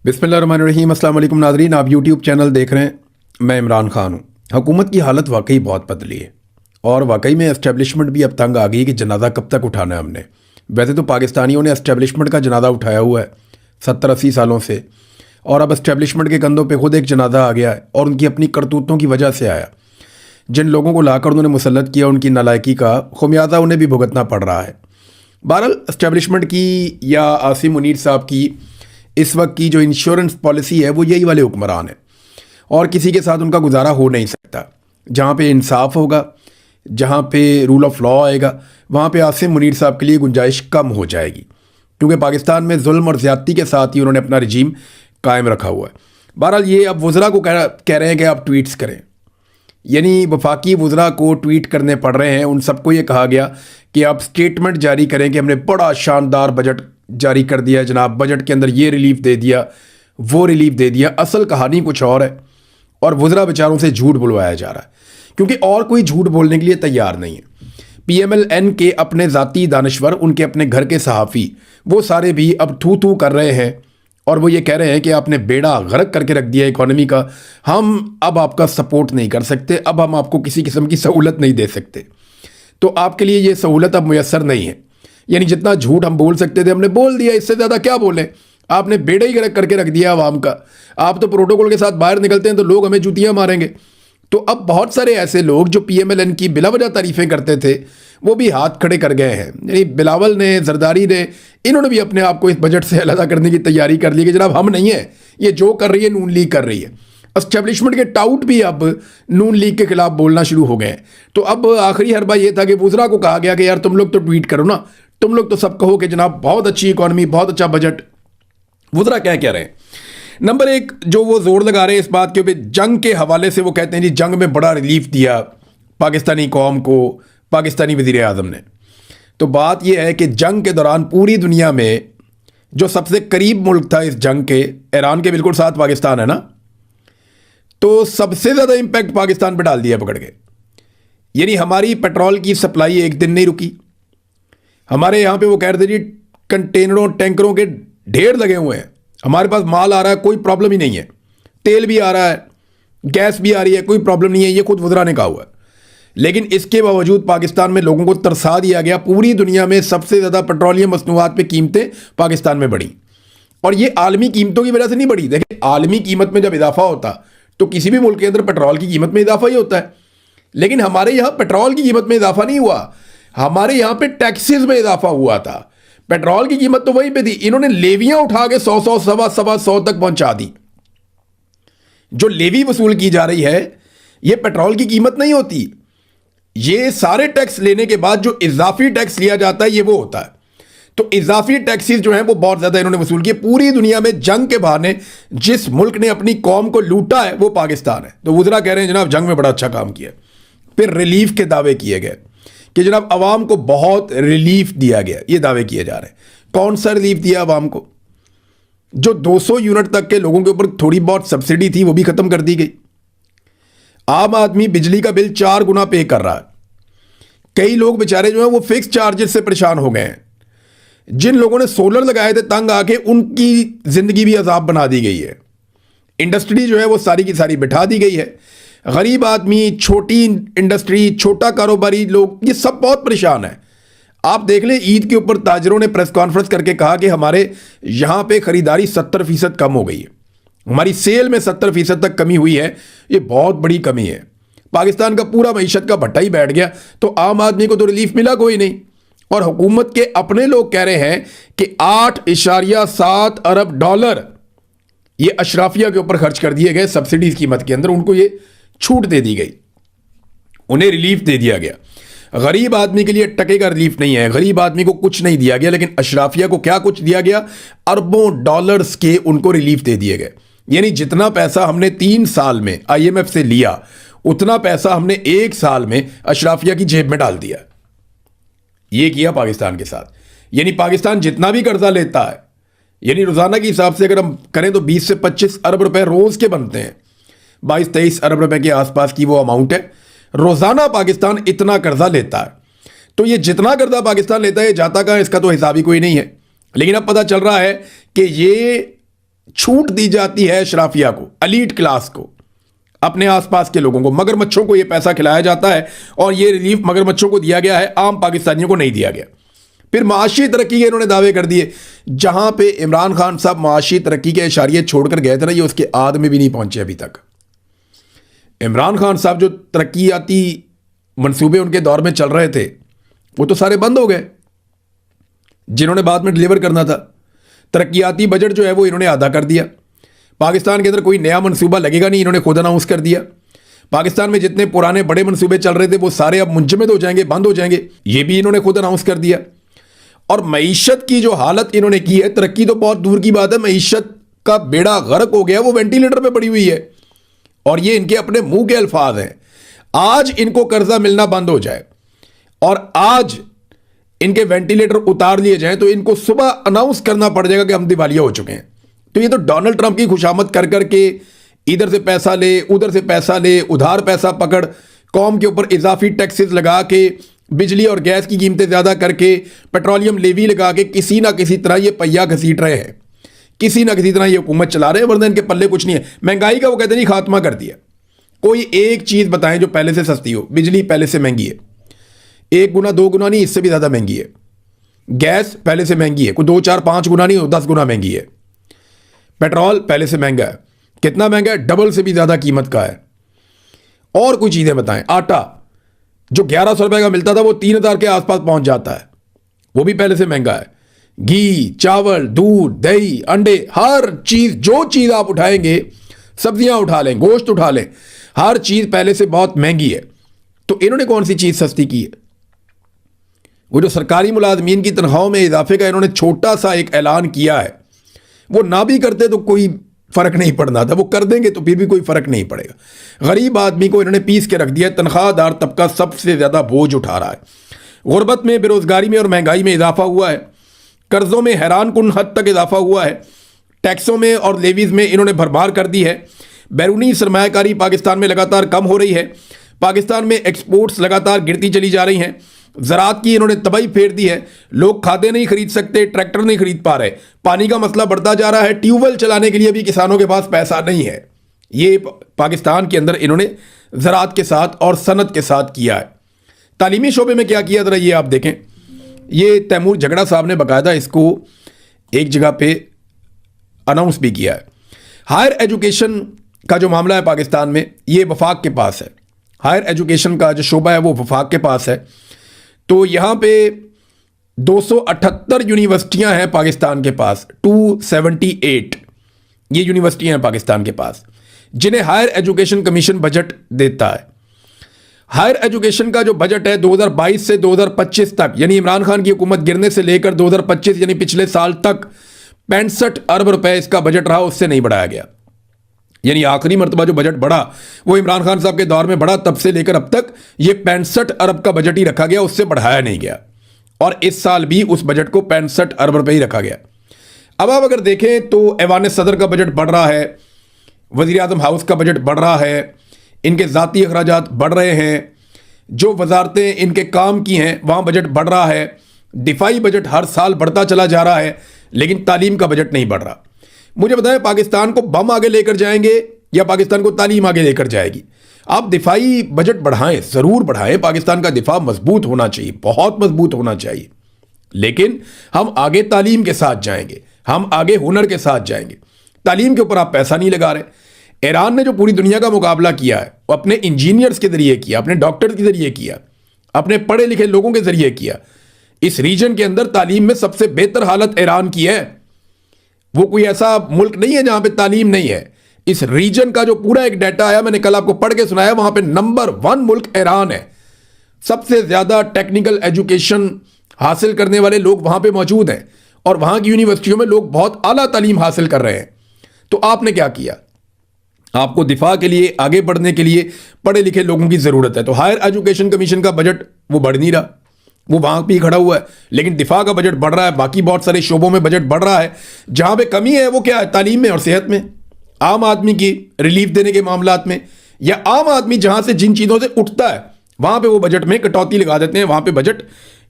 बिस्मिल्लाहिर्रहमानिर्रहीम। अस्सलाम वालेकुम नाज़रीन, आप यूट्यूब चैनल देख रहे हैं। मैं इमरान खान हूँ। हुकूमत की हालत वाकई बहुत बदली है और वाकई में एस्टेब्लिशमेंट भी अब तंग आ गई कि जनाजा कब तक उठाना है हमने। वैसे तो पाकिस्तानियों ने एस्टेब्लिशमेंट का जनाजा उठाया हुआ है 70-80 सालों से, और अब एस्टेब्लिशमेंट के कंधों पे खुद एक जनाजा आ गया है और उनकी अपनी करतूतों की वजह से आया। जिन लोगों को लाकर उन्होंने मुसल्लत किया, उनकी नालायकी का खुमियाजा उन्हें भी भुगतना पड़ रहा है। बहरहाल एस्टेब्लिशमेंट की या आसिम मुनीर साहब की इस वक्त की जो इंश्योरेंस पॉलिसी है वो यही वाले हुक्मरान है और किसी के साथ उनका गुजारा हो नहीं सकता। जहाँ पे इंसाफ होगा, जहाँ पे रूल ऑफ लॉ आएगा, वहाँ पे आसिम मुनीर साहब के लिए गुंजाइश कम हो जाएगी, क्योंकि पाकिस्तान में जुल्म और ज़्यादती के साथ ही उन्होंने अपना रजीम कायम रखा हुआ है। बहरहाल ये अब वज़रा को कह रहे हैं कि आप ट्वीट्स करें, यानी वफाकी वज़रा को ट्वीट करने पड़ रहे हैं। उन सबको ये कहा गया कि आप स्टेटमेंट जारी करें कि हमने बड़ा शानदार बजट जारी कर दिया जनाब, बजट के अंदर ये रिलीफ दे दिया, वो रिलीफ दे दिया। असल कहानी कुछ और है और वज़रा बेचारों से झूठ बुलवाया जा रहा है, क्योंकि और कोई झूठ बोलने के लिए तैयार नहीं है। PMLN के अपने ज़ाती दानश्वर, उनके अपने घर के सहाफ़ी, वो सारे भी अब थू थू कर रहे हैं और वो ये कह रहे हैं कि आपने बेड़ा गर्क करके रख दिया इकॉनमी का, हम अब आपका सपोर्ट नहीं कर सकते, अब हम आपको किसी किस्म की सहूलत नहीं दे सकते। तो आपके लिए ये सहूलत अब मुयस्सर नहीं है। यानी जितना झूठ हम बोल सकते थे हमने बोल दिया, इससे ज़्यादा क्या बोलें। आपने बेड़ा ही गर्क करके रख दिया आवाम का। आप तो प्रोटोकॉल के साथ बाहर निकलते हैं तो लोग हमें जूतियाँ मारेंगे। तो अब बहुत सारे ऐसे लोग जो PMLN की बिला वजह तारीफ़ें करते थे वो भी हाथ खड़े कर गए हैं। यानी बिलावल ने, जरदारी ने, इन्होंने भी अपने आप को इस बजट से अलग करने की तैयारी कर ली कि जनाब हम नहीं है, ये जो कर रही है नून लीग कर रही है। एस्टेब्लिशमेंट के टाउट भी अब नून लीग के खिलाफ बोलना शुरू हो गए हैं। तो अब आखिरी हरबा ये था कि वज़रा को कहा गया कि यार तुम लोग तो ट्वीट करो ना, तुम लोग तो सब कहो कि जनाब बहुत अच्छी इकॉनमी, बहुत अच्छा बजट। वज़रा क्या कह रहे हैं? नंबर एक, जो वो जोर लगा रहे हैं इस बात के ऊपर, जंग के हवाले से वो कहते हैं जी जंग में बड़ा रिलीफ दिया पाकिस्तानी कौम को पाकिस्तानी वज़ीर आज़म ने। तो बात यह है कि जंग के दौरान पूरी दुनिया में जो सबसे करीब मुल्क था इस जंग के, ईरान के बिल्कुल साथ पाकिस्तान है ना, तो सबसे ज़्यादा इंपैक्ट पाकिस्तान पर डाल दिया पकड़ के। यानी हमारी पेट्रोल की सप्लाई एक दिन नहीं रुकी। हमारे यहाँ पे वो कह रहे थे जी कंटेनरों टैंकरों के ढेर लगे हुए हैं, हमारे पास माल आ रहा है, कोई प्रॉब्लम ही नहीं है, तेल भी आ रहा है, गैस भी आ रही है, कोई प्रॉब्लम नहीं है, ये खुद वज़रा ने कहा हुआ है। लेकिन इसके बावजूद पाकिस्तान में लोगों को तरसा दिया गया। पूरी दुनिया में सबसे ज़्यादा पेट्रोलियम मसनूआत पे कीमतें पाकिस्तान में बढ़ी, और ये आलमी कीमतों की वजह से नहीं बढ़ी। देखिए, आलमी कीमत में जब इजाफा होता तो किसी भी मुल्क के अंदर पेट्रोल की कीमत में इजाफा ही होता है, लेकिन हमारे यहाँ पेट्रोल की कीमत में इजाफा नहीं हुआ, हमारे यहाँ पे टैक्सेस में इजाफा हुआ था। पेट्रोल की कीमत तो वहीं पे थी, इन्होंने लेवियां उठा के 100 सवा 100 तक पहुंचा दी। जो लेवी वसूल की जा रही है ये पेट्रोल की कीमत नहीं होती, ये सारे टैक्स लेने के बाद जो इजाफी टैक्स लिया जाता है ये वो होता है। तो इजाफी टैक्सेस जो हैं वो बहुत ज्यादा इन्होंने वसूल किए। पूरी दुनिया में जंग के बहाने जिस मुल्क ने अपनी कौम को लूटा है वो पाकिस्तान है। तो वज़रा कह रहे हैं जनाब जंग में बड़ा अच्छा काम किया। फिर रिलीफ के दावे किए गए कि जनाब अवाम को बहुत रिलीफ दिया गया, ये दावे किए जा रहे हैं। कौन सा रिलीफ दिया अवाम को? जो 200 यूनिट तक के लोगों के ऊपर थोड़ी बहुत सब्सिडी थी वो भी खत्म कर दी गई। आम आदमी बिजली का बिल 4 गुना पे कर रहा है। कई लोग बेचारे जो हैं वो फिक्स चार्जेस से परेशान हो गए हैं। जिन लोगों ने सोलर लगाए थे तंग आके, उनकी जिंदगी भी अजाब बना दी गई है। इंडस्ट्री जो है वो सारी की सारी बिठा दी गई है। गरीब आदमी, छोटी इंडस्ट्री, छोटा कारोबारी लोग, ये सब बहुत परेशान है। आप देख लें, ईद के ऊपर ताजरों ने प्रेस कॉन्फ्रेंस करके कहा कि हमारे यहाँ पे खरीदारी 70% कम हो गई है, हमारी सेल में 70% तक कमी हुई है। ये बहुत बड़ी कमी है। पाकिस्तान का पूरा मईशत का भट्टा ही बैठ गया, तो आम आदमी को तो रिलीफ मिला कोई नहीं। और हुकूमत के अपने लोग कह रहे हैं कि 8.7 अरब डॉलर ये अशराफिया के ऊपर खर्च कर दिए गए सब्सिडीज कीमत के अंदर, उनको ये छूट दे दी गई, उन्हें रिलीफ दे दिया गया। गरीब आदमी के लिए टके का रिलीफ नहीं है, गरीब आदमी को कुछ नहीं दिया गया, लेकिन अशराफिया को क्या कुछ दिया गया? अरबों डॉलर्स के उनको रिलीफ दे दिए गए। यानी जितना पैसा हमने 3 साल में IMF से लिया, उतना पैसा हमने 1 साल में अशराफिया की जेब में डाल दिया। ये किया पाकिस्तान के साथ। यानी पाकिस्तान जितना भी कर्जा लेता है, यानी रोजाना के हिसाब से अगर हम करें तो 20 से 25 अरब रुपए रोज के बनते हैं। 22-23 अरब रुपए के आसपास की वो अमाउंट है। रोजाना पाकिस्तान इतना कर्जा लेता है। तो ये जितना कर्जा पाकिस्तान लेता है, जाता कहाँ, इसका तो हिसाब ही कोई नहीं है। लेकिन अब पता चल रहा है कि ये छूट दी जाती है अशराफिया को, एलीट क्लास को, अपने आसपास के लोगों को। मगरमच्छों को यह पैसा खिलाया जाता है और यह रिलीफ मगरमच्छों को दिया गया है, आम पाकिस्तानियों को नहीं दिया गया। फिर माशी तरक्की के इन्होंने दावे कर दिए। जहां पे इमरान खान साहब माशी तरक्की के इशारे छोड़कर गए थे ना, ये उसके आद में भी नहीं पहुंचे अभी तक। इमरान खान साहब जो तरक्याती मंसूबे उनके दौर में चल रहे थे वो तो सारे बंद हो गए, जिन्होंने बाद में डिलीवर करना था। तरक्याती बजट जो है वो इन्होंने आधा कर दिया। पाकिस्तान के अंदर कोई नया मंसूबा लगेगा नहीं, इन्होंने खुद अनाउंस कर दिया। पाकिस्तान में जितने पुराने बड़े मंसूबे चल रहे थे वो सारे अब मुंजमद हो जाएंगे, बंद हो जाएंगे, ये भी इन्होंने खुद अनाउंस कर दिया। और मईशत की जो हालत इन्होंने की है, तरक्की तो बहुत दूर की बात है, मईशत का बेड़ा गर्क हो गया, वो वेंटिलेटर पे पड़ी हुई है। और ये इनके अपने मुंह के अल्फाज हैं। आज इनको कर्जा मिलना बंद हो जाए और आज इनके वेंटिलेटर उतार लिए जाएं तो इनको सुबह अनाउंस करना पड़ जाएगा कि हम दिवालिया हो चुके हैं। तो ये तो डोनाल्ड ट्रंप की खुशामद कर करके इधर से पैसा ले, उधर से पैसा ले, उधार पैसा पकड़, कौम के ऊपर इजाफी टैक्सेस लगा के, बिजली और गैस की कीमतें ज़्यादा करके, पेट्रोलियम लेवी लगा के किसी ना किसी तरह ये पहिया घसीट रहे हैं, किसी ना किसी तरह ये हुकूमत चला रहे हैं, वरना इनके पल्ले कुछ नहीं है। महंगाई का वो कहते नहीं खात्मा कर दिया। कोई एक चीज़ बताएं जो पहले से सस्ती हो। बिजली पहले से महंगी है, 1 गुना 2 गुना नहीं, इससे भी ज़्यादा महंगी है। गैस पहले से महंगी है, कोई 2 4 5 गुना नहीं, 10 गुना महंगी है। पेट्रोल पहले से महंगा है। कितना महंगा है? डबल से भी ज़्यादा कीमत का है। और कोई चीज़ें बताएं। आटा जो 1100 रुपए का मिलता था वो 3000 के आसपास पहुंच जाता है, वो भी पहले से महंगा है। घी, चावल, दूध, दही, अंडे, हर चीज़, जो चीज़ आप उठाएंगे, सब्जियां उठा लें, गोश्त उठा लें, हर चीज़ पहले से बहुत महंगी है। तो इन्होंने कौन सी चीज़ सस्ती की है? वो जो सरकारी मुलाजमीन की तनख्वाहों में इजाफे का इन्होंने छोटा सा एक ऐलान किया है, वो ना भी करते तो कोई फ़र्क नहीं पड़ना था, वो कर देंगे तो फिर भी कोई फ़र्क नहीं पड़ेगा। गरीब आदमी को इन्होंने पीस के रख दिया है। तनख्वाहदार तबका सबसे ज़्यादा बोझ उठा रहा है। गुर्बत में, बेरोज़गारी में और महंगाई में इजाफा हुआ है। कर्ज़ों में हैरान कुन हद तक इजाफा हुआ है। टैक्सों में और लेवीज़ में इन्होंने भरमार कर दी है। बैरूनी सरमायाकारी पाकिस्तान में लगातार कम हो रही है। पाकिस्तान में एक्सपोर्ट्स लगातार गिरती चली जा रही हैं। ज़राअत की इन्होंने तबाही फेर दी है। लोग खादे नहीं खरीद सकते, ट्रैक्टर नहीं खरीद पा रहे, पानी का मसला बढ़ता जा रहा है, ट्यूबवेल चलाने के लिए भी किसानों के पास पैसा नहीं है। ये पाकिस्तान के अंदर इन्होंने ज़राअत के साथ और सनत के साथ किया है। तालीमी शोबे में क्या किया, ज़रा ये आप देखें। ये तैमूर झगड़ा साहब ने बाकायदा इसको एक जगह पे अनाउंस भी किया है। हायर एजुकेशन का जो मामला है पाकिस्तान में, ये वफाक के पास है। हायर एजुकेशन का जो शोबा है वो वफाक के पास है। तो यहाँ पे 278 यूनिवर्सिटियाँ हैं पाकिस्तान के पास, 278 ये यूनिवर्सिटियाँ हैं पाकिस्तान के पास, जिन्हें हायर एजुकेशन कमीशन बजट देता है। हायर एजुकेशन का जो बजट है 2022 से 2025 तक, यानी इमरान खान की हुकूमत गिरने से लेकर 2025 यानी पिछले साल तक 65 अरब रुपए इसका बजट रहा, उससे नहीं बढ़ाया गया। यानी आखिरी मरतबा जो बजट बढ़ा वो इमरान खान साहब के दौर में बढ़ा, तब से लेकर अब तक ये 65 अरब का बजट ही रखा गया, उससे बढ़ाया नहीं गया। और इस साल भी उस बजट को 65 अरब रुपए ही रखा गया। अब आप अगर देखें तो ऐवान सदर का बजट बढ़ रहा है, वज़ीर आज़म हाउस का बजट बढ़ रहा है, इनके ज़ाती अखराजात बढ़ रहे हैं, जो वजारतें इनके काम की हैं वहाँ बजट बढ़ रहा है, दिफाई बजट हर साल बढ़ता चला जा रहा है, लेकिन तालीम का बजट नहीं बढ़ रहा। मुझे बताएं, पाकिस्तान को बम आगे लेकर जाएंगे या पाकिस्तान को तालीम आगे लेकर जाएगी? आप दिफाई बजट बढ़ाएं, ज़रूर बढ़ाएं। पाकिस्तान का दिफा मजबूत होना चाहिए, बहुत मजबूत होना चाहिए, लेकिन हम आगे तालीम के साथ जाएंगे, हम आगे हुनर के साथ जाएंगे। तालीम के ऊपर आप पैसा नहीं लगा रहे। ईरान ने जो पूरी दुनिया का मुकाबला किया है वो अपने इंजीनियर्स के जरिए किया, अपने डॉक्टर के जरिए किया, अपने पढ़े लिखे लोगों के जरिए किया। इस रीजन के अंदर तालीम में सबसे बेहतर हालत ईरान की है। वो कोई ऐसा मुल्क नहीं है जहां पे तालीम नहीं है। इस रीजन का जो पूरा एक डाटा आया, मैंने कल आपको पढ़ के सुनाया, वहां पे नंबर 1 मुल्क ईरान है। सबसे ज्यादा टेक्निकल एजुकेशन हासिल करने वाले लोग वहां पे मौजूद हैं और वहां की यूनिवर्सिटियों में लोग बहुत आला तालीम हासिल कर रहे हैं। तो आपने क्या किया? आपको दिफा के लिए, आगे बढ़ने के लिए पढ़े लिखे लोगों की जरूरत है। तो हायर एजुकेशन कमीशन का बजट वो बढ़ नहीं रहा, वो वहां पे खड़ा हुआ है। लेकिन दिफा का बजट बढ़ रहा है, बाकी बहुत सारे शोबों में बजट बढ़ रहा है। जहां पे कमी है वो क्या है? तालीम में और सेहत में, आम आदमी की रिलीफ देने के मामलात में, या आम आदमी जहां से जिन चीजों से उठता है वहां पे वो बजट में कटौती लगा देते हैं, वहां पे बजट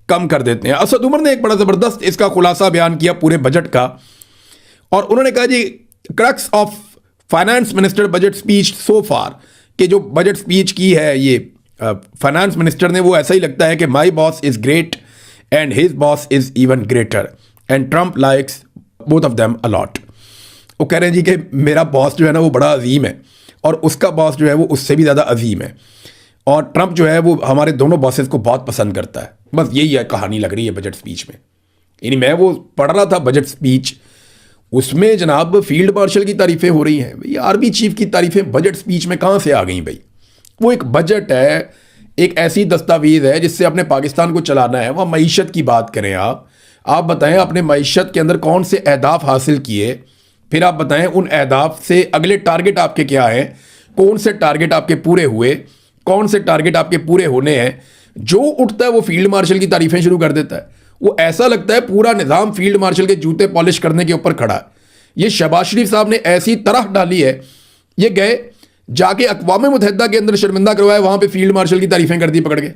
कम कर देते हैं। असद उमर ने एक बड़ा जबरदस्त इसका खुलासा बयान किया पूरे बजट का, और उन्होंने कहा जी crux of finance minister budget speech so far, कि जो बजट स्पीच की है ये फाइनेंस मिनिस्टर ने, वो ऐसा ही लगता है कि my boss is great and his boss is even greater and Trump likes both of them allot. वो कह रहे हैं जी कि मेरा बॉस जो है ना वो बड़ा अजीम है और उसका बॉस जो है वो उससे भी ज़्यादा अजीम है, और ट्रंप जो है वो हमारे दोनों बॉसेस को बहुत पसंद करता है। बस यही है कहानी लग रही है बजट स्पीच में। यानी मैं वो पढ़ रहा था बजट स्पीच, उसमें जनाब फील्ड मार्शल की तारीफ़ें हो रही हैं भाई, आर्मी चीफ की तारीफ़ें बजट स्पीच में कहाँ से आ गई भाई। वो एक बजट है, एक ऐसी दस्तावेज़ है जिससे अपने पाकिस्तान को चलाना है। वह मईशत की बात करें, आप बताएं अपने मईशत के अंदर कौन से अहदाफ हासिल किए, फिर आप बताएं उन अहदाफ से अगले टारगेट आपके क्या हैं, कौन से टारगेट आपके पूरे हुए, कौन से टारगेट आपके पूरे होने हैं। जो उठता है वो फील्ड मार्शल की तारीफ़ें शुरू कर देता है। वो ऐसा लगता है पूरा निज़ाम फील्ड मार्शल के जूते पॉलिश करने के ऊपर खड़ा है। ये शहबाज शरीफ साहब ने ऐसी तरह डाली है, ये गए जाके अक़वाम मुत्तहिदा के अंदर शर्मिंदा करवाया, वहां पे फील्ड मार्शल की तारीफ़ें कर दी पकड़ के।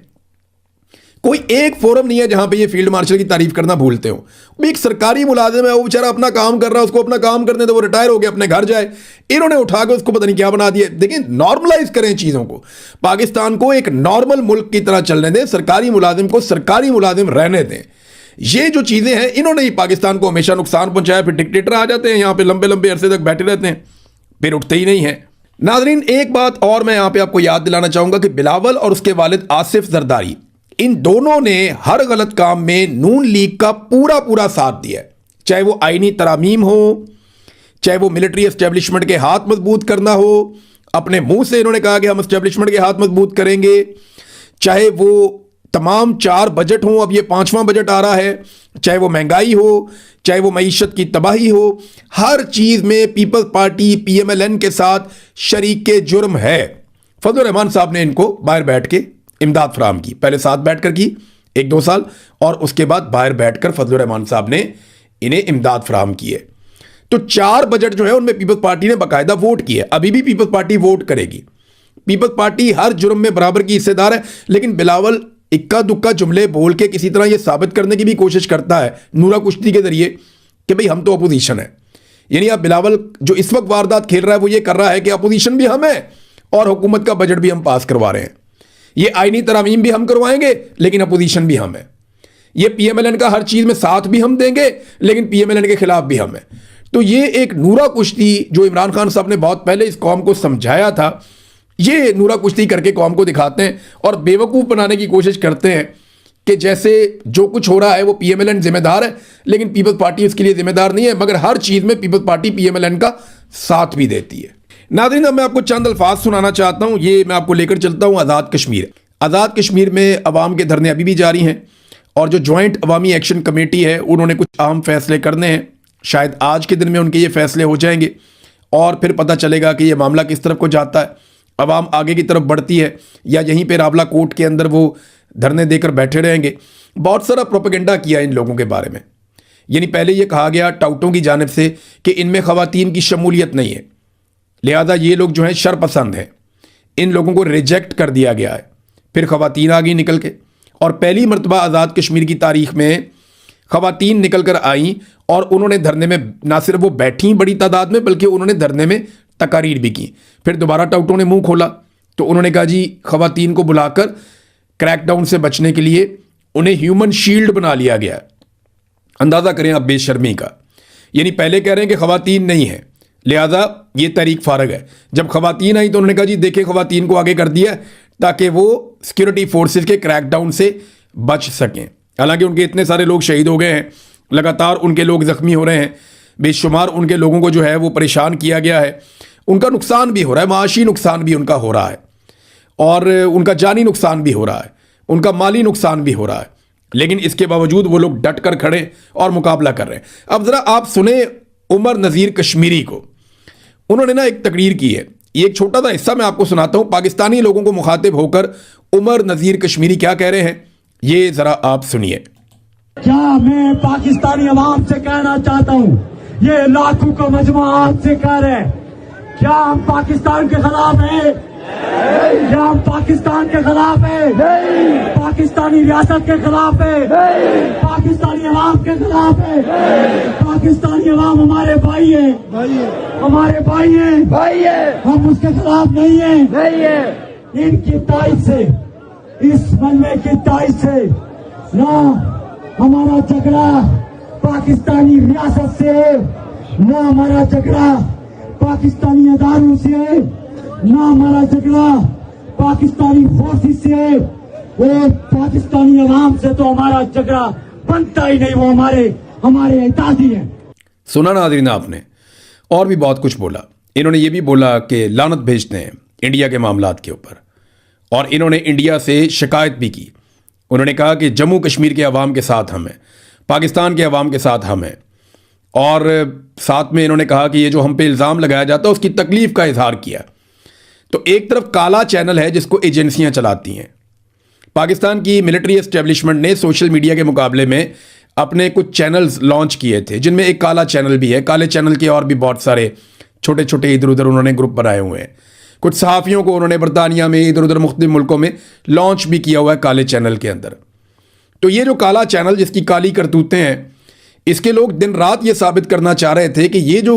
कोई एक फोरम नहीं है जहां पे ये फील्ड मार्शल की तारीफ करना भूलते हो। वो एक सरकारी मुलाजिम है, वो बेचारा अपना काम कर रहा है, उसको अपना काम करने दो, वो रिटायर हो गया अपने घर जाए। इन्होंने उठा के उसको पता नहीं क्या बना दिया। देखिए, नॉर्मलाइज करें चीज़ों को, पाकिस्तान को एक नॉर्मल मुल्क की तरह चलने दें, सरकारी मुलाजिम को सरकारी मुलाजिम रहने दें। ये जो चीज़ें हैं, इन्होंने ही पाकिस्तान को हमेशा नुकसान पहुंचाया। फिर डिक्टेटर आ जाते हैं यहाँ पे, लंबे लंबे अरसे तक बैठे रहते हैं, फिर उठते ही नहीं हैं। नाज़रीन, एक बात और मैं यहाँ पे आपको याद दिलाना चाहूँगा कि बिलावल और उसके वालिद आसिफ जरदारी, इन दोनों ने हर गलत काम में नून लीग का पूरा पूरा साथ दिया है। चाहे वो आईनी तरामीम हो, चाहे वो मिलिट्री एस्टेब्लिशमेंट के हाथ मजबूत करना हो, अपने मुंह से इन्होंने कहा कि हम एस्टेब्लिशमेंट के हाथ मजबूत करेंगे, चाहे वो तमाम 4 बजट हों, अब ये 5वां बजट आ रहा है, चाहे वो महंगाई हो, चाहे वो मईशत की तबाही हो, हर चीज़ में पीपल्स पार्टी PMLN के साथ शरीक जुर्म है। फजल रहमान साहब ने इनको बाहर बैठ के इमदाद फराहम की, पहले साथ बैठकर की 1-2 साल, और उसके बाद बाहर बैठकर फजल रहमान साहब ने इन्हें इमदाद फराहम की है। तो 4 बजट जो है उनमें पीपल्स पार्टी ने बाकायदा वोट की है। अभी भी पीपल्स पार्टी वोट करेगी। पीपल्स पार्टी हर जुर्म में बराबर की हिस्सेदार है। लेकिन बिलावल इक्का दुक्का जुमले बोल के किसी तरह यह साबित करने की भी कोशिश करता है नूरा कुश्ती के जरिए कि भाई हम तो अपोजिशन है। यानी आप बिलावल जो इस वक्त वारदात खेल रहा है वो ये कर रहा है कि अपोजिशन भी हम है और हुकूमत का बजट भी हम पास करवा रहे हैं। ये आईनी तरामीम भी हम करवाएंगे लेकिन अपोजिशन भी हम है। ये PMLN का हर चीज़ में साथ भी हम देंगे लेकिन PMLN के खिलाफ भी हम है। तो ये एक नूरा कुश्ती जो इमरान खान साहब ने बहुत पहले इस कौम को समझाया था, ये नूरा कुश्ती करके कौम को दिखाते हैं और बेवकूफ़ बनाने की कोशिश करते हैं कि जैसे जो कुछ हो रहा है वो PMLN जिम्मेदार है, लेकिन पीपल्स पार्टी इसके लिए जिम्मेदार नहीं है। मगर हर चीज़ में पीपल्स पार्टी PMLN का साथ भी देती है। नाज़रीन, अब मैं आपको चंद अल्फाज सुनाना चाहता हूँ। ये मैं आपको लेकर चलता हूँ आज़ाद कश्मीर। आज़ाद कश्मीर में अवाम के धरने अभी भी जारी हैं और जो जॉइंट अवामी एक्शन कमेटी है उन्होंने कुछ अहम फैसले करने हैं। शायद आज के दिन में उनके ये फैसले हो जाएंगे और फिर पता चलेगा कि ये मामला किस तरफ को जाता है। अवाम आगे की तरफ बढ़ती है या यहीं पे रावला कोर्ट के अंदर वो धरने देकर बैठे रहेंगे। बहुत सारा प्रोपेगेंडा किया इन लोगों के बारे में। यानी पहले ये कहा गया टाउटों की जानिब से कि इनमें ख़वातीन की शमूलियत नहीं है, लिहाजा ये लोग जो हैं शरपसंद हैं, इन लोगों को रिजेक्ट कर दिया गया है। फिर ख़वातीन आ गई निकल के और पहली मरतबा आज़ाद कश्मीर की तारीख़ में ख़वातीन निकल कर आईं और उन्होंने धरने में ना सिर्फ वो बैठी बड़ी तादाद में बल्कि उन्होंने धरने में तकारीर भी की। फिर दोबारा टाउटों ने मुंह खोला तो उन्होंने कहा जी ख़वातीन को बुलाकर क्रैकडाउन से बचने के लिए उन्हें ह्यूमन शील्ड बना लिया गया। अंदाज़ा करें आप बेशर्मी का। यानी पहले कह रहे हैं कि ख़वातीन नहीं है लिहाजा ये तहरीक फारग है। जब ख़वातीन आई तो उन्होंने कहा जी देखिए ख़वातीन को आगे कर दिया ताकि वो सिक्योरिटी फोर्सेस के क्रैकडाउन से बच सकें। हालांकि उनके इतने सारे लोग शहीद हो गए हैं, लगातार उनके लोग ज़ख्मी हो रहे हैं, बेशुमार उनके लोगों को जो है वो परेशान किया गया है, उनका नुकसान भी हो रहा है, माशी नुकसान भी उनका हो रहा है और उनका जानी नुकसान भी हो रहा है, उनका माली नुकसान भी हो रहा है। लेकिन इसके बावजूद वो लोग डट कर खड़े और मुकाबला कर रहे हैं। अब ज़रा आप सुने उमर नज़ीर कश्मीरी को। उन्होंने ना एक तकरीर की है, ये एक छोटा सा हिस्सा मैं आपको सुनाता हूँ। पाकिस्तानी लोगों को मुखातिब होकर उमर नज़ीर कश्मीरी क्या कह रहे हैं, ये ज़रा आप सुनिए। क्या मैं पाकिस्तानी अवाम से कहना चाहता हूँ, ये लाखों का मजमा आपसे कह रहे हैं, क्या हम पाकिस्तान के खिलाफ हैं? क्या हम पाकिस्तान के खिलाफ हैं? पाकिस्तानी रियासत के खिलाफ है? पाकिस्तानी अवाम के खिलाफ है? पाकिस्तानी अवाम हमारे भाई है। हमारे भाई हैं, हम उसके खिलाफ नहीं हैं। इनकी ताइज से, इस मलबे की ताइज से ना हमारा झगड़ा पाकिस्तानी रियासत से, ना हमारा झगड़ा पाकिस्तानी अदारों से, ना हमारा झगड़ा पाकिस्तानी फोर्सेस से, और पाकिस्तानी अवाम से तो हमारा झगड़ा बनता ही नहीं। वो हमारे एहताजी हैं। सुना नाज़रीन आपने, और भी बहुत कुछ बोला। इन्होंने ये भी बोला कि लानत भेजते हैं इंडिया के मामलात के ऊपर, और इन्होंने इंडिया से शिकायत भी की। उन्होंने कहा कि जम्मू कश्मीर के अवाम के साथ हम हैं, पाकिस्तान के अवाम के साथ हम हैं, और साथ में इन्होंने कहा कि ये जो हम पे इल्ज़ाम लगाया जाता है उसकी तकलीफ़ का इजहार किया। तो एक तरफ काला चैनल है जिसको एजेंसियां चलाती हैं। पाकिस्तान की मिलिट्री एस्टेब्लिशमेंट ने सोशल मीडिया के मुकाबले में अपने कुछ चैनल्स लॉन्च किए थे, जिनमें एक काला चैनल भी है। काले चैनल के और भी बहुत सारे छोटे छोटे इधर उधर उन्होंने ग्रुप बनाए हुए हैं। कुछ सहाफ़ियों को उन्होंने बरतानिया में, इधर उधर मुख्तलिफ मुल्कों में लॉन्च भी किया हुआ है काले चैनल के अंदर। तो ये जो काला चैनल जिसकी काली करतूतें हैं, इसके लोग दिन रात ये साबित करना चाह रहे थे कि ये जो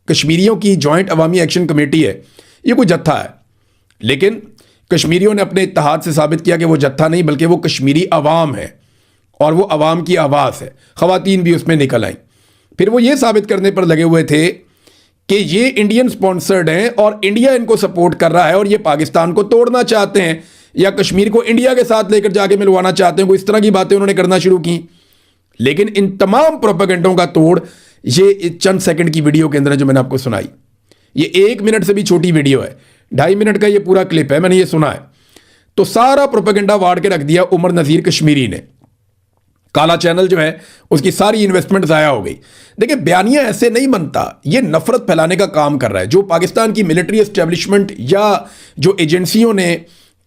कश्मीरियों की जॉइंट अवामी एक्शन कमेटी है ये कोई जत्था है। लेकिन कश्मीरियों ने अपने इत्तेहाद से साबित किया कि वो जत्था नहीं बल्कि वो कश्मीरी अवाम है, और वो अवाम की आवाज़ है। ख़वातीन भी उसमें निकल आईं। फिर वो ये साबित करने पर लगे हुए थे कि ये इंडियन स्पॉन्सर्ड हैं और इंडिया इनको सपोर्ट कर रहा है, और ये पाकिस्तान को तोड़ना चाहते हैं या कश्मीर को इंडिया के साथ लेकर जाके मिलवाना चाहते हैं। कोई इस तरह की बातें उन्होंने करना शुरू की। लेकिन इन तमाम प्रोपेगेंडों का तोड़ ये चंद सेकंड की वीडियो के अंदर जो मैंने आपको सुनाई, ये 1 मिनट से भी छोटी वीडियो है, 2.5 मिनट का ये पूरा क्लिप है, मैंने ये सुना है। तो सारा प्रोपेगेंडा वाड़ के रख दिया उमर नज़ीर कश्मीरी ने। काला चैनल जो है उसकी सारी इन्वेस्टमेंट ज़ाया हो गई। देखिए, बयानिया ऐसे नहीं बनता, ये नफरत फैलाने का काम कर रहा है। जो पाकिस्तान की मिलिट्री एस्टेब्लिशमेंट या जो एजेंसियों ने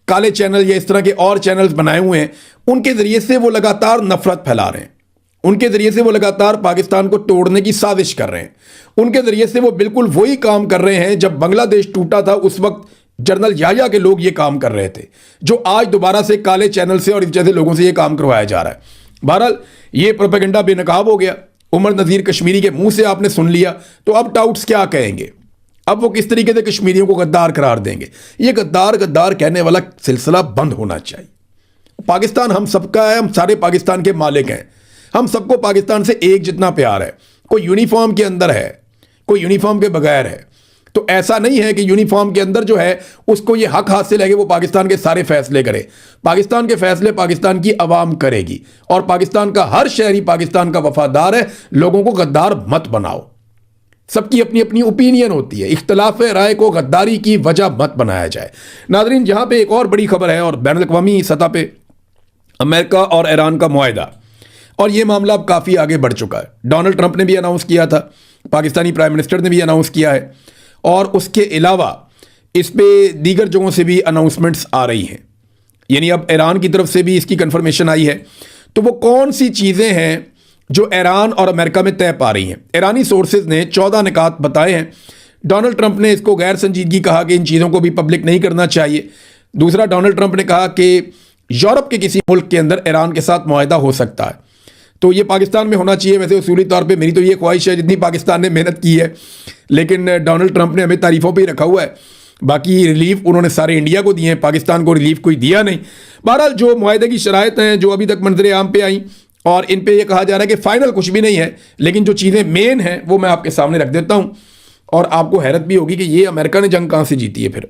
काले चैनल या इस तरह के और चैनल्स बनाए हुए हैं, उनके ज़रिए से वो लगातार नफरत फैला रहे हैं। उनके ज़रिए से वो लगातार पाकिस्तान को तोड़ने की साजिश कर रहे हैं। उनके ज़रिए से वो बिल्कुल वही काम कर रहे हैं जब बांग्लादेश टूटा था, उस वक्त जनरल याया के लोग ये काम कर रहे थे, जो आज दोबारा से काले चैनल से और इस जैसे लोगों से ये काम करवाया जा रहा है। बहरहाल ये प्रोपेगेंडा बेनकाब हो गया। उमर नज़ीर कश्मीरी के मुंह से आपने सुन लिया, तो अब डाउट्स क्या कहेंगे? अब वो किस तरीके से कश्मीरियों को गद्दार करार देंगे? ये गद्दार गद्दार कहने वाला सिलसिला बंद होना चाहिए। पाकिस्तान हम सबका है, हम सारे पाकिस्तान के मालिक हैं, हम सबको पाकिस्तान से एक जितना प्यार है। कोई यूनिफॉर्म के अंदर है, कोई यूनिफॉर्म के बगैर है। तो ऐसा नहीं है कि यूनिफॉर्म के अंदर जो है उसको ये हक हासिल है कि वो पाकिस्तान के सारे फैसले करे। पाकिस्तान के फैसले पाकिस्तान की आवाम करेगी, और पाकिस्तान का हर शहरी पाकिस्तान का वफादार है। लोगों को गद्दार मत बनाओ। सबकी अपनी अपनी ओपिनियन होती है, इख्तलाफ राय को गद्दारी की वजह मत बनाया जाए। नाज़रीन, जहां पे एक और बड़ी खबर है, और बैनुल अक़वामी सतह पे अमेरिका और ईरान का मुआहदा, और ये मामला अब काफ़ी आगे बढ़ चुका है। डोनाल्ड ट्रंप ने भी अनाउंस किया था, पाकिस्तानी प्राइम मिनिस्टर ने भी अनाउंस किया है, और उसके अलावा इस पे दीगर जगहों से भी अनाउंसमेंट्स आ रही हैं। यानी अब ईरान की तरफ से भी इसकी कंफर्मेशन आई है। तो वो कौन सी चीज़ें हैं जो ईरान और अमेरिका में तय पा रही हैं? ईरानी सोर्सेज ने 14 निकात बताए हैं। डोनाल्ड ट्रंप ने इसको गैर संजीदगी कहा कि इन चीज़ों को भी पब्लिक नहीं करना चाहिए। दूसरा, डोनाल्ड ट्रंप ने कहा कि यूरोप के किसी मुल्क के अंदर ईरान के साथ मुआहदा हो सकता है, तो ये पाकिस्तान में होना चाहिए। वैसे उसूली तौर पे मेरी तो ये ख्वाहिश है, जितनी पाकिस्तान ने मेहनत की है, लेकिन डोनाल्ड ट्रंप ने हमें तारीफ़ों पे ही रखा हुआ है। बाकी रिलीफ उन्होंने सारे इंडिया को दिए हैं, पाकिस्तान को रिलीफ कोई दिया नहीं। बहरहाल जो मुआहदे की शराइत हैं जो अभी तक मंजर आम पे आई, और इन पे ये कहा जा रहा है कि फ़ाइनल कुछ भी नहीं है, लेकिन जो चीज़ें मेन हैं वो मैं आपके सामने रख देता हूँ, और आपको हैरत भी होगी कि ये अमेरिका ने जंग कहाँ से जीती है। फिर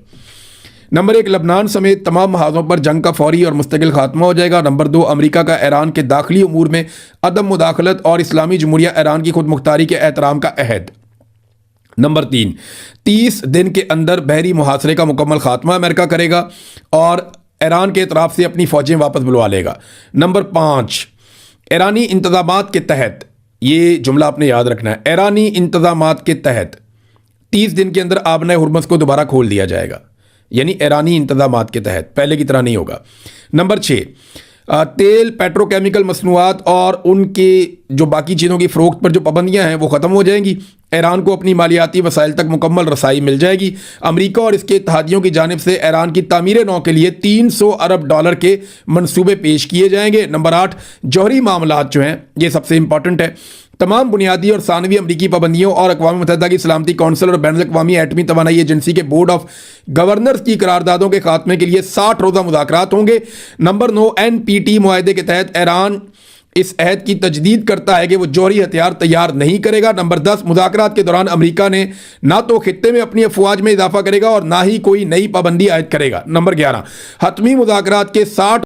नंबर 1, लबनान समेत तमाम महाजों पर जंग का फौरी और मुस्तकिल खात्मा हो जाएगा। नंबर 2, अमेरिका का ईरान के दाखिली उमूर में अदम मुदाखलत और इस्लामी जमहूरिया ईरान की खुद मुख्तारी के एहतराम का अहद। नंबर 3, 30 दिन के अंदर बहरी मुहासरे का मुकम्मल खात्मा अमेरिका करेगा और ईरान के इतराफ़ से अपनी फ़ौजें वापस बुलवा लेगा। नंबर 5, ईरानी इंतज़ामात के तहत, ये जुमला आपने याद रखना है, ईरानी इंतज़ामात के तहत 30 दिन के अंदर आबना हुर्मुज़ को दोबारा खोल दिया जाएगा। यानी ईरानी इंतज़ामात के तहत, पहले की तरह नहीं होगा। नंबर 6, तेल, पेट्रोकेमिकल मसनूआत और उनके जो बाकी चीज़ों की फ़रोख्त पर जो पाबंदियां हैं वो ख़त्म हो जाएंगी। ईरान को अपनी मालियाती वसाइल तक मुकम्मल रसाई मिल जाएगी। अमेरिका और इसके इत्तेहादियों की जानिब से ईरान की तामीर नौ के लिए $300 अरब के मंसूबे पेश किए जाएंगे। नंबर 8, जौहरी मामलात जो हैं, ये सबसे इंपॉर्टेंट है। तमाम बुनियादी और सानवी अमरीकी पाबंदियों और अक़वाम मुत्तहिदा की सलामती कौंसिल और बैनुल अक़वामी एटमी तवानाई एजेंसी के बोर्ड ऑफ गवर्नर्स की करारदादों के खात्मे के लिए 60 रोज़ा मुज़ाकरात होंगे। नंबर 9, NPT मुआहदे के तहत ईरान इस अहद की तजदीद करता है कि वो जौहरी हथियार तैयार नहीं करेगा। नंबर 10, मुज़ाकरात के दौरान अमेरिका ने ना तो खित्ते में अपनी अफवाज में इजाफा करेगा और ना ही कोई नई पाबंदी आयद करेगा। नंबर 11, हतमी मुज़ाकरात के 60